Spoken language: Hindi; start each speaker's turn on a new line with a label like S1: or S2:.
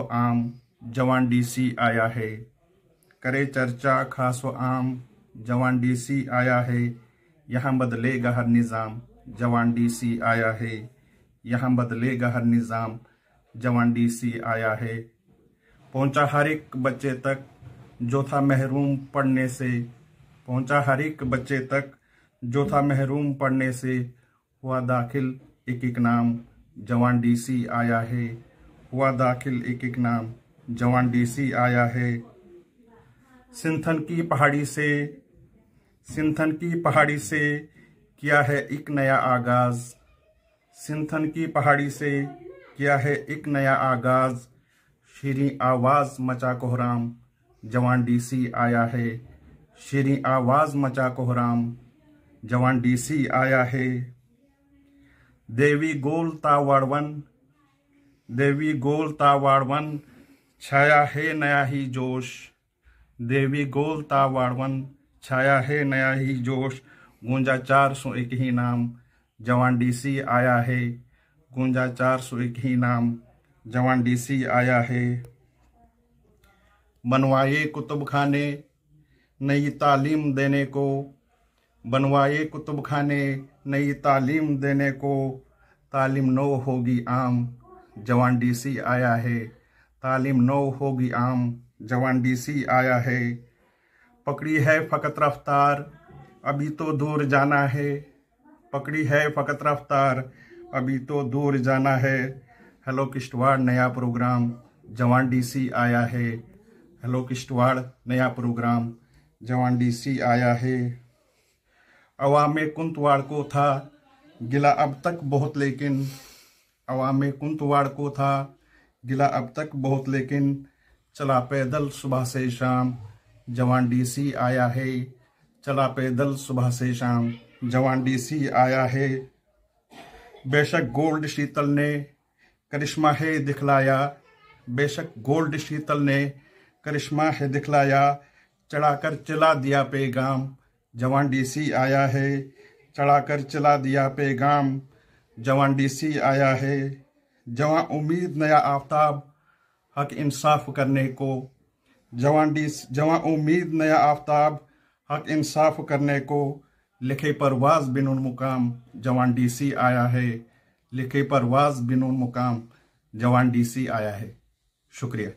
S1: आम जवान डीसी आया है, करे चर्चा खास व आम जवान डीसी आया है। यहाँ बदलेगा हर निज़ाम, जवान डीसी आया है। यहाँ बदलेगा हर निज़ाम, जवान डीसी आया है। पहुंचा हर एक बच्चे तक जो था महरूम पढ़ने से, पहुंचा हर एक बच्चे तक जो था महरूम पढ़ने से। हुआ दाखिल एक एक नाम, जवान डीसी आया है। हुआ दाखिल एक एक नाम, जवान डीसी आया है। सिंथन की पहाड़ी से, सिंथन की पहाड़ी से किया है एक नया आगाज। सिंथन की पहाड़ी से किया है एक नया आगाज। शीरीं आवाज मचा कोहराम, जवान डीसी आया है। शीरीं आवाज मचा कोहराम, जवान डीसी आया है। देवी गोल तावाड़वन, देवी गोल तावाड़वन छाया है नया ही जोश। देवी गोल तावाड़वन छाया है नया ही जोश। गूंजा 401 ही नाम, जवान डीसी आया है। गूंजा 401 ही नाम, जवान डीसी आया है। बनवाए कुतुब खाने नई तालीम देने को, बनवाए कुतुब खाने नई तालीम देने को। तालीम नौ होगी आम, जवान डीसी आया है। तालीम नौ होगी आम, जवान डीसी आया है। पकड़ी है फकत रफ्तार, अभी तो दूर जाना है। पकड़ी है फकत रफ्तार, अभी तो दूर जाना है। हेलो किश्तवाड़ नया प्रोग्राम, जवान डीसी आया है। हेलो किश्तवाड़ नया प्रोग्राम, जवान डीसी आया है। अवामे कुंतवाड़ को था गिला अब तक बहुत लेकिन, अवामे कुंतवाड़ को था गिला अब तक बहुत लेकिन। चला पैदल सुबह से शाम, जवान डीसी आया है। चला पैदल सुबह से शाम, जवान डीसी आया है। बेशक गोल्ड शीतल ने करिश्मा है दिखलाया, बेशक गोल्ड शीतल ने करिश्मा है दिखलाया। चढ़ाकर चला दिया पैगाम, जवान डीसी आया है। चढ़ाकर चला दिया पैगाम, जवान डीसी आया है। जवां उम्मीद नया आफ्ताब हक इंसाफ करने को, जवां उम्मीद नया आफ्ताब हक इंसाफ करने को। लिखे परवाज बिनुन मुकाम, जवान डीसी आया है। लिखे परवाज बिनुन मुकाम, जवान डीसी आया है। शुक्रिया।